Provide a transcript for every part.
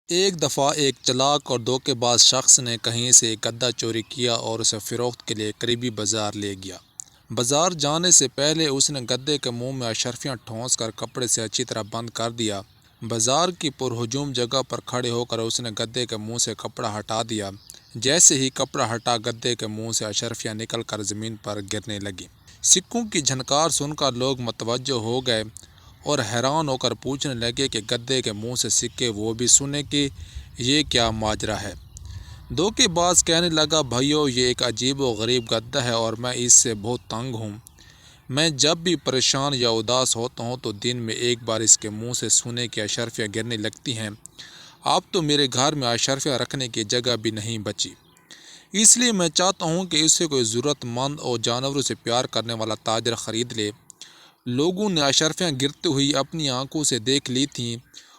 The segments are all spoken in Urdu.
ایک دفعہ ایک چلاک اور دھوکے باز شخص نے کہیں سے ایک گدھا چوری کیا اور اسے فروخت کے لیے قریبی بازار لے گیا۔ بازار جانے سے پہلے اس نے گدھے کے منہ میں اشرفیاں ٹھونس کر کپڑے سے اچھی طرح بند کر دیا۔ بازار کی پرہجوم جگہ پر کھڑے ہو کر اس نے گدھے کے منہ سے کپڑا ہٹا دیا۔ جیسے ہی کپڑا ہٹا، گدھے کے منہ سے اشرفیاں نکل کر زمین پر گرنے لگیں۔ سکوں کی جھنکار سن کر لوگ متوجہ ہو گئے اور حیران ہو کر پوچھنے لگے کہ گدھے کے منہ سے سکے وہ بھی سنے کہ یہ کیا ماجرا ہے۔ دھوکے باز کہنے لگا، بھائیو، یہ ایک عجیب و غریب گدھا ہے اور میں اس سے بہت تنگ ہوں۔ میں جب بھی پریشان یا اداس ہوتا ہوں تو دن میں ایک بار اس کے منہ سے سونے کی اشرفیاں گرنے لگتی ہیں۔ اب تو میرے گھر میں اشرفیاں رکھنے کی جگہ بھی نہیں بچی۔ اس لیے میں چاہتا ہوں کہ اسے کوئی ضرورت مند اور جانوروں سے پیار کرنے والا تاجر خرید لے۔ لوگوں نے اشرفیاں گرتے ہوئی اپنی آنکھوں سے دیکھ لی تھیں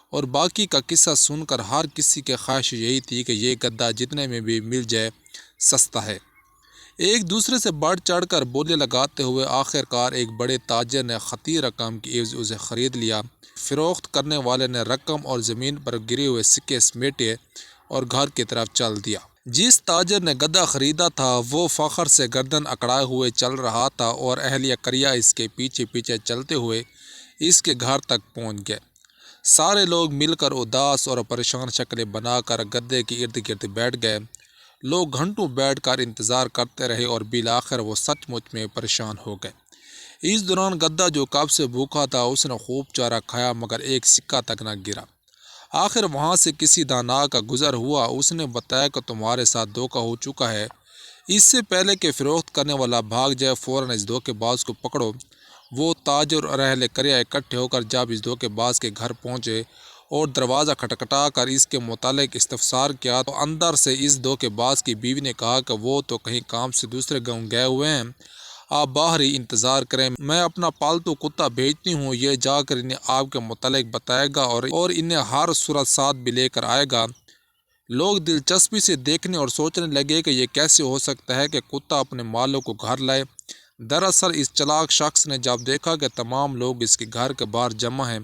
اور باقی کا قصہ سن کر ہر کسی کی خواہش یہی تھی کہ یہ گدھا جتنے میں بھی مل جائے سستا ہے۔ ایک دوسرے سے بڑھ چڑھ کر بولے لگاتے ہوئے آخر کار ایک بڑے تاجر نے خطیر رقم کی عوض اسے خرید لیا۔ فروخت کرنے والے نے رقم اور زمین پر گرے ہوئے سکے سمیٹے اور گھر کی طرف چل دیا۔ جس تاجر نے گدھا خریدا تھا وہ فخر سے گردن اکڑائے ہوئے چل رہا تھا اور اہلیہ کریا اس کے پیچھے پیچھے چلتے ہوئے اس کے گھر تک پہنچ گئے۔ سارے لوگ مل کر اداس اور پریشان شکلیں بنا کر گدھے کے ارد گرد بیٹھ گئے۔ لوگ گھنٹوں بیٹھ کر انتظار کرتے رہے اور بالآخر وہ سچ مچ میں پریشان ہو گئے۔ اس دوران گدھا جو کب سے بھوکا تھا اس نے خوب چارہ کھایا مگر ایک سکہ تک نہ گرا۔ آخر وہاں سے کسی دانا کا گزر ہوا۔ اس نے بتایا کہ تمہارے ساتھ دھوکہ ہو چکا ہے۔ اس سے پہلے کہ فروخت کرنے والا بھاگ جائے فوراً اس دھوکے باز کو پکڑو۔ وہ تاجر اور اہل کریا اکٹھے ہو کر جب اس دھوکے باز کے گھر پہنچے اور دروازہ کھٹکھٹا کر اس کے متعلق استفسار کیا تو اندر سے اس دھوکے باز کی بیوی نے کہا کہ وہ تو کہیں کام سے دوسرے گاؤں گئے ہوئے ہیں، آپ باہر ہی انتظار کریں، میں اپنا پالتو کتا بھیجتی ہوں، یہ جا کر انہیں آپ کے متعلق بتائے گا اور انہیں ہر صورت ساتھ بھی لے کر آئے گا۔ لوگ دلچسپی سے دیکھنے اور سوچنے لگے کہ یہ کیسے ہو سکتا ہے کہ کتا اپنے مالک کو گھر لائے۔ دراصل اس چلاک شخص نے جب دیکھا کہ تمام لوگ اس کے گھر کے باہر جمع ہیں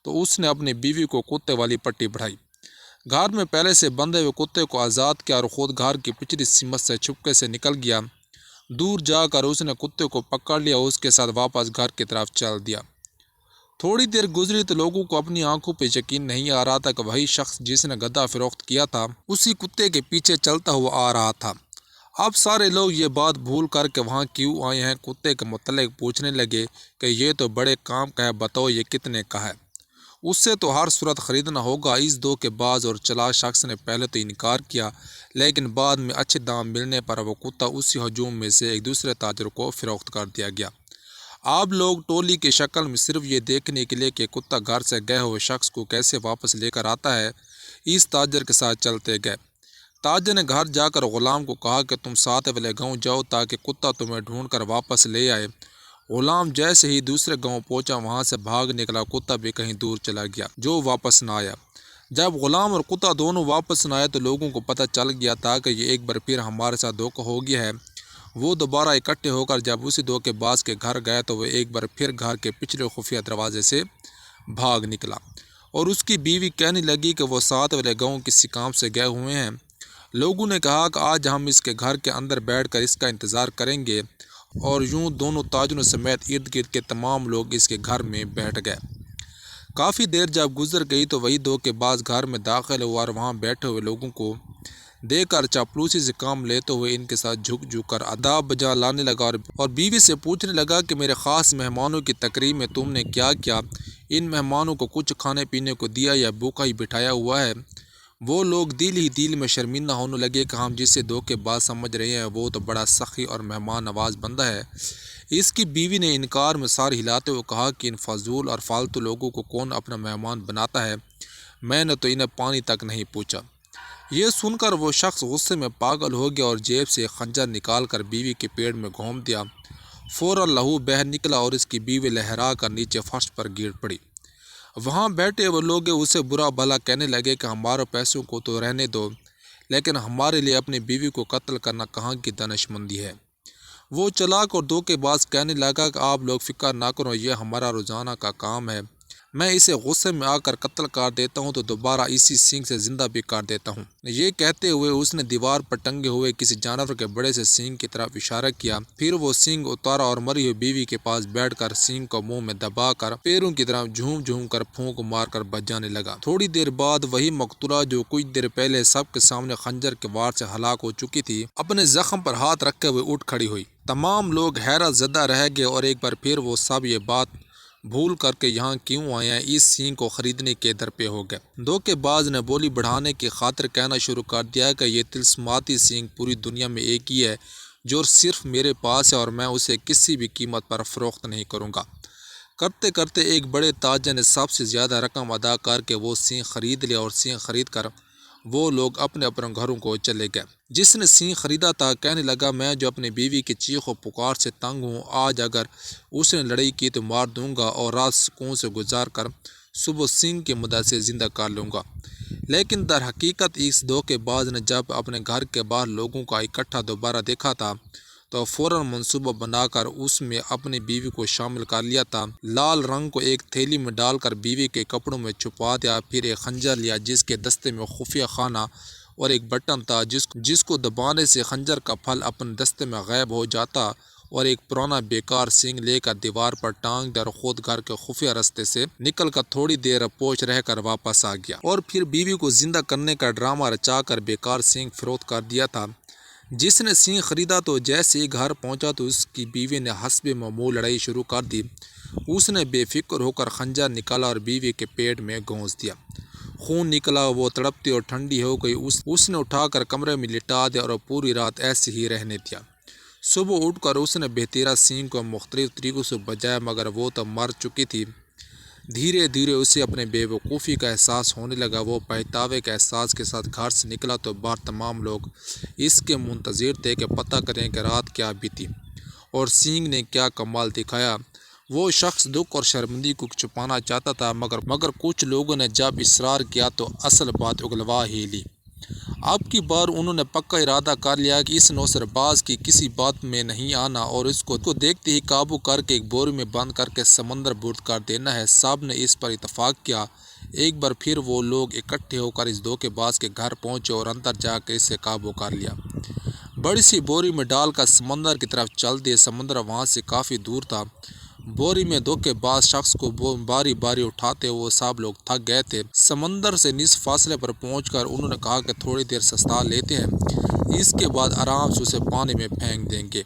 تو اس نے اپنی بیوی کو کتے والی پٹی بڑھائی، گھر میں پہلے سے بندھے ہوئے کتے کو آزاد کیا اور خود گھر کی پچھلی سمت سے چھپکے سے نکل گیا۔ دور جا کر اس نے کتے کو پکڑ لیا اور اس کے ساتھ واپس گھر کی طرف چل دیا۔ تھوڑی دیر گزری تو لوگوں کو اپنی آنکھوں پہ یقین نہیں آ رہا تھا کہ وہی شخص جس نے گدھا فروخت کیا تھا اسی کتے کے پیچھے چلتا ہوا آ رہا تھا۔ اب سارے لوگ یہ بات بھول کر کہ وہاں کیوں آئے ہیں کتے کے متعلق پوچھنے لگے کہ یہ تو بڑے کام کا ہے، بتاؤ یہ کتنے کا ہے؟ اس سے تو ہر صورت خریدنا ہوگا۔ اس دھوکے باز اور چلاک شخص نے پہلے تو انکار کیا لیکن بعد میں اچھے دام ملنے پر وہ کتا اسی ہجوم میں سے ایک دوسرے تاجر کو فروخت کر دیا گیا۔ اب لوگ ٹولی کی شکل میں صرف یہ دیکھنے کے لیے کہ کتا گھر سے گئے ہوئے شخص کو کیسے واپس لے کر آتا ہے اس تاجر کے ساتھ چلتے گئے۔ تاجر نے گھر جا کر غلام کو کہا کہ تم ساتھ والے گاؤں جاؤ تاکہ کتا تمہیں ڈھونڈ کر واپس لے آئے۔ غلام جیسے ہی دوسرے گاؤں پہنچا وہاں سے بھاگ نکلا، کتا بھی کہیں دور چلا گیا جو واپس نہ آیا۔ جب غلام اور کتا دونوں واپس نہ آئے تو لوگوں کو پتہ چل گیا تھا کہ یہ ایک بار پھر ہمارے ساتھ دھوکہ ہو گیا ہے۔ وہ دوبارہ اکٹھے ہو کر جب اسی دھوکے باز کے گھر گئے تو وہ ایک بار پھر گھر کے پچھلے خفیہ دروازے سے بھاگ نکلا اور اس کی بیوی کہنے لگی کہ وہ ساتھ والے گاؤں کسی کام سے گئے ہوئے ہیں۔ لوگوں نے کہا کہ آج ہم اس کے گھر کے اندر بیٹھ کر اس کا انتظار کریں گے اور یوں دونوں تاجروں سمیت ارد گرد کے تمام لوگ اس کے گھر میں بیٹھ گئے۔ کافی دیر جب گزر گئی تو وہی دھوکے باز گھر میں داخل ہوا اور وہاں بیٹھے ہوئے لوگوں کو دیکھ کر چاپلوسی سے کام لیتے ہوئے ان کے ساتھ جھک جھک کر آداب بجا لانے لگا اور بیوی سے پوچھنے لگا کہ میرے خاص مہمانوں کی تقریب میں تم نے کیا کیا؟ ان مہمانوں کو کچھ کھانے پینے کو دیا یا بھوکا ہی بٹھایا ہوا ہے؟ وہ لوگ دل ہی دل میں شرمندہ ہونے لگے کہ ہم جسے دھوکے باز سمجھ رہے ہیں وہ تو بڑا سخی اور مہمان نواز بندہ ہے۔ اس کی بیوی نے انکار میں سار ہلاتے ہوئے کہا کہ ان فضول اور فالتو لوگوں کو کون اپنا مہمان بناتا ہے، میں نے تو انہیں پانی تک نہیں پوچھا۔ یہ سن کر وہ شخص غصے میں پاگل ہو گیا اور جیب سے ایک خنجر نکال کر بیوی کے پیٹ میں گھونپ دیا۔ فوراً لہو بہہ نکلا اور اس کی بیوی لہرا کر نیچے فرش پر گر پڑی۔ وہاں بیٹھے وہ لوگ اسے برا بھلا کہنے لگے کہ ہمارے پیسوں کو تو رہنے دو لیکن ہمارے لیے اپنی بیوی کو قتل کرنا کہاں کی دانش مندی ہے؟ وہ چلاک اور دھوکے باز کہنے لگا کہ آپ لوگ فکر نہ کرو، یہ ہمارا روزانہ کا کام ہے، میں اسے غصے میں آ کر قتل کر دیتا ہوں تو دوبارہ اسی سینگ سے زندہ بھی کر دیتا ہوں۔ یہ کہتے ہوئے اس نے دیوار پر ٹنگے ہوئے کسی جانور کے بڑے سے سینگ کی طرف اشارہ کیا۔ پھر وہ سینگ اتارا اور مری ہوئی بیوی کے پاس بیٹھ کر سینگ کو منہ میں دبا کر پیروں کی طرف جھوم جھوم کر پھونک مار کر بجانے لگا۔ تھوڑی دیر بعد وہی مقتولہ جو کچھ دیر پہلے سب کے سامنے خنجر کے وار سے ہلاک ہو چکی تھی، اپنے زخم پر ہاتھ رکھے ہوئے اٹھ کھڑی ہوئی۔ تمام لوگ حیرت زدہ رہ گئے اور ایک بار پھر وہ سب یہ بات بھول کر کے یہاں کیوں آئے ہیں اس سینگ کو خریدنے کے در پہ ہو گئے۔ دھوکے باز نے بولی بڑھانے کی خاطر کہنا شروع کر دیا کہ یہ طلسماتی سینگ پوری دنیا میں ایک ہی ہے جو صرف میرے پاس ہے اور میں اسے کسی بھی قیمت پر فروخت نہیں کروں گا۔ کرتے کرتے ایک بڑے تاجر نے سب سے زیادہ رقم ادا کر کے وہ سینگ خرید لیا اور سینگ خرید کر وہ لوگ اپنے اپنے گھروں کو چلے گئے۔ جس نے سینگ خریدا تھا کہنے لگا میں جو اپنی بیوی کی چیخ و پکار سے تنگ ہوں، آج اگر اس نے لڑائی کی تو مار دوں گا اور رات سکون سے گزار کر صبح سینگ کی مدد سے زندہ کر لوں گا۔ لیکن در حقیقت اس دھوکے باز نے جب اپنے گھر کے باہر لوگوں کا اکٹھا دوبارہ دیکھا تھا تو فوراً منصوبہ بنا کر اس میں اپنی بیوی کو شامل کر لیا تھا۔ لال رنگ کو ایک تھیلی میں ڈال کر بیوی کے کپڑوں میں چھپا دیا، پھر ایک خنجر لیا جس کے دستے میں خفیہ خانہ اور ایک بٹن تھا جس کو دبانے سے خنجر کا پھل اپنے دستے میں غائب ہو جاتا، اور ایک پرانا بیکار سینگ لے کر دیوار پر ٹانگ دیا اور خود گھر کے خفیہ راستے سے نکل کر تھوڑی دیر پوچھ رہ کر واپس آ گیا، اور پھر بیوی کو زندہ کرنے کا ڈرامہ رچا کر بیکار سینگ فروخت کر دیا تھا۔ جس نے سینگ خریدا تو جیسے ہی گھر پہنچا تو اس کی بیوی نے حسب معمول لڑائی شروع کر دی۔ اس نے بے فکر ہو کر خنجر نکالا اور بیوی کے پیٹ میں گھونس دیا۔ خون نکلا، وہ تڑپتی اور ٹھنڈی ہو گئی۔ اس نے اٹھا کر کمرے میں لٹا دیا اور پوری رات ایسے ہی رہنے دیا۔ صبح اٹھ کر اس نے بہتیرا سینگ کو مختلف طریقوں سے بجایا مگر وہ تو مر چکی تھی۔ دھیرے دھیرے اسے اپنے بے وقوفی کا احساس ہونے لگا۔ وہ پہتاوے کے احساس کے ساتھ گھر سے نکلا تو باہر تمام لوگ اس کے منتظر تھے کہ پتہ کریں کہ رات کیا بیتی اور سینگ نے کیا کمال دکھایا۔ وہ شخص دکھ اور شرمندگی کو چھپانا چاہتا تھا مگر کچھ لوگوں نے جب اصرار کیا تو اصل بات اگلوا ہی لی۔ اب کی بار انہوں نے پکا ارادہ کر لیا کہ اس نوسر باز کی کسی بات میں نہیں آنا اور اس کو دیکھتے ہی قابو کر کے ایک بوری میں بند کر کے سمندر برد کر دینا ہے۔ سب نے اس پر اتفاق کیا۔ ایک بار پھر وہ لوگ اکٹھے ہو کر اس دھوکے باز کے گھر پہنچے اور اندر جا کے اسے قابو کر لیا۔ بڑی سی بوری میں ڈال کر سمندر کی طرف چل دیے۔ سمندر وہاں سے کافی دور تھا۔ بوری میں دھوکے باز شخص کو باری باری اٹھاتے وہ سب لوگ تھک گئے تھے۔ سمندر سے نصف فاصلے پر پہنچ کر انہوں نے کہا کہ تھوڑی دیر سستا لیتے ہیں، اس کے بعد آرام سے اسے پانی میں پھینک دیں گے۔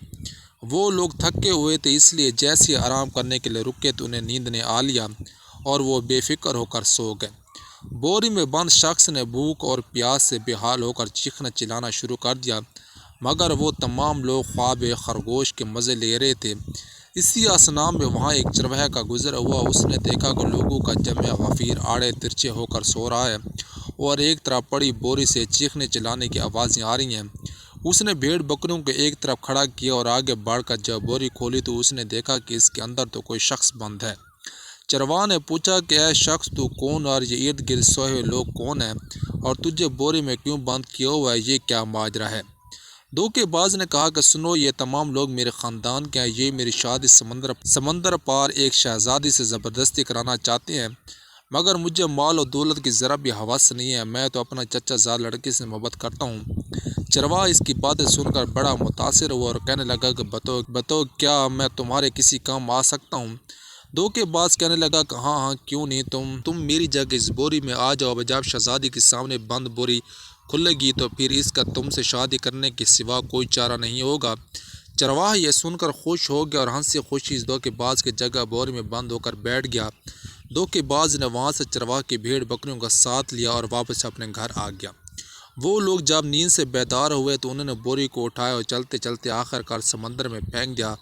وہ لوگ تھکے ہوئے تھے اس لیے جیسے آرام کرنے کے لیے رکے تو انہیں نیند نے آ لیا اور وہ بے فکر ہو کر سو گئے۔ بوری میں بند شخص نے بھوک اور پیاس سے بے حال ہو کر چیخنا چلانا شروع کر دیا مگر وہ تمام لوگ خواب خرگوش کے مزے لے رہے تھے۔ اسی اثناء میں وہاں ایک چرواہا کا گزر ہوا۔ اس نے دیکھا کہ لوگوں کا جمع غفیر آڑے ترچھے ہو کر سو رہا ہے اور ایک طرف پڑی بوری سے چیخنے چلانے کی آوازیں آ رہی ہیں۔ اس نے بھیڑ بکریوں کو ایک طرف کھڑا کیا اور آگے بڑھ کر جب بوری کھولی تو اس نے دیکھا کہ اس کے اندر تو کوئی شخص بند ہے۔ چرواہا نے پوچھا کہ اے شخص تو کون اور یہ ارد گرد سوئے ہوئے لوگ کون ہیں اور تجھے بوری میں کیوں بند کیا ہوا ہے، یہ کیا ماجرا ہے؟ دھوکے باز نے کہا کہ سنو، یہ تمام لوگ میرے خاندان کے ہیں۔ یہ میری شادی سمندر پار ایک شہزادی سے زبردستی کرانا چاہتے ہیں مگر مجھے مال و دولت کی ذرا بھی ہوس نہیں ہے۔ میں تو اپنا چچا زاد لڑکی سے محبت کرتا ہوں۔ چرواہا اس کی باتیں سن کر بڑا متاثر ہوا اور کہنے لگا کہ بتو کیا میں تمہارے کسی کام آ سکتا ہوں؟ دھوکے باز کہنے لگا کہ ہاں کیوں نہیں، تم میری جگہ اس بوری میں آ جاؤ۔ جب شہزادی کے سامنے بند بوری کھلے گی تو پھر اس کا تم سے شادی کرنے کے سوا کوئی چارہ نہیں ہوگا۔ چرواہا یہ سن کر خوش ہو گیا اور ہنسی خوشی اس دھوکے باز کی جگہ بوری میں بند ہو کر بیٹھ گیا۔ دھوکے باز نے وہاں سے چرواہے کی بھیڑ بکریوں کا ساتھ لیا اور واپس اپنے گھر آ گیا۔ وہ لوگ جب نیند سے بیدار ہوئے تو انہوں نے بوری کو اٹھایا اور چلتے چلتے آخر کار سمندر میں پھینک دیا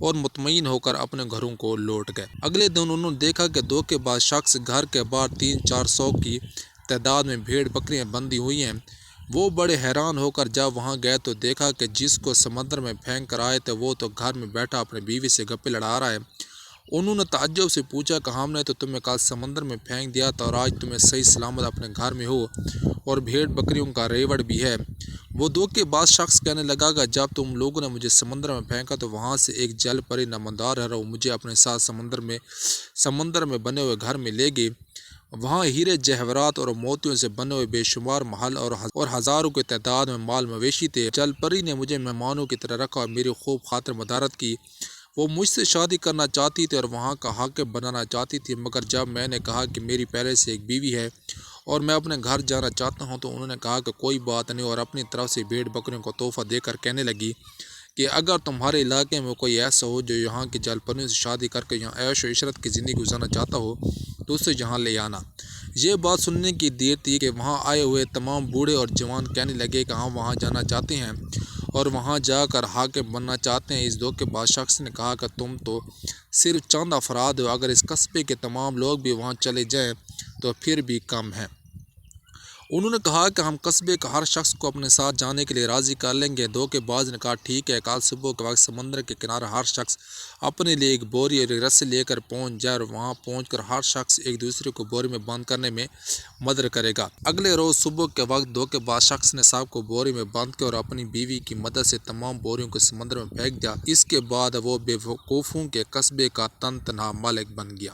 اور مطمئن ہو کر اپنے گھروں کو لوٹ گئے۔ اگلے دن انہوں نے دیکھا کہ دھوکے باز شخص گھر کے باہر 300-400 کی تعداد میں بھیڑ بکریاں بندھی ہوئی ہیں۔ وہ بڑے حیران ہو کر جب وہاں گئے تو دیکھا کہ جس کو سمندر میں پھینک کر آئے تھے وہ تو گھر میں بیٹھا اپنی بیوی سے گپیں لڑا رہا ہے۔ انہوں نے تعجب سے پوچھا کہ ہم نے تو تمہیں کل سمندر میں پھینک دیا تھا اور آج تمہیں صحیح سلامت اپنے گھر میں ہو اور بھیڑ بکریوں کا ریوڑ بھی ہے۔ وہ دھوکے باز شخص کہنے لگا کہ جب تم لوگوں نے مجھے سمندر میں پھینکا تو وہاں سے ایک جل پری نمودار ہے، وہ مجھے اپنے ساتھ سمندر میں بنے ہوئے گھر میں لے گئی۔ وہاں ہیرے جواہرات اور موتیوں سے بنے ہوئے بے شمار محل اور ہزاروں کی تعداد میں مال مویشی تھے۔ جل پری نے مجھے مہمانوں کی طرح رکھا اور میری خوب خاطر مدارت کی۔ وہ مجھ سے شادی کرنا چاہتی تھی اور وہاں کا حاکم بنانا چاہتی تھی، مگر جب میں نے کہا کہ میری پہلے سے ایک بیوی ہے اور میں اپنے گھر جانا چاہتا ہوں تو انہوں نے کہا کہ کوئی بات نہیں، اور اپنی طرف سے بھیڑ بکریوں کو تحفہ دے کر کہنے لگی کہ اگر تمہارے علاقے میں کوئی ایسا ہو جو یہاں کی جل پریوں سے شادی کر کے یہاں عیش و عشرت کی زندگی گزارنا چاہتا ہو تو اسے یہاں لے آنا۔ یہ بات سننے کی دیر تھی کہ وہاں آئے ہوئے تمام بوڑھے اور جوان کہنے لگے کہ ہم وہاں جانا چاہتے ہیں اور وہاں جا کر حاکم بننا چاہتے ہیں۔ اس دھوکے باز شخص نے کہا کہ تم تو صرف چند افراد ہو، اگر اس قصبے کے تمام لوگ بھی وہاں چلے جائیں تو پھر بھی کم ہیں۔ انہوں نے کہا کہ ہم قصبے کا ہر شخص کو اپنے ساتھ جانے کے لیے راضی کر لیں گے۔ دھوکے باز نے کہا ٹھیک ہے، کل صبح کے وقت سمندر کے کنارے ہر شخص اپنے لیے ایک بوری اور ایک رسی لے کر پہنچ جائے، اور وہاں پہنچ کر ہر شخص ایک دوسرے کو بوری میں بند کرنے میں مدد کرے گا۔ اگلے روز صبح کے وقت دھوکے باز شخص نے سب کو بوری میں بند کیا اور اپنی بیوی کی مدد سے تمام بوریوں کو سمندر میں پھینک دیا۔ اس کے بعد وہ بے وقوفوں کے قصبے کا تن تنہا مالک بن گیا۔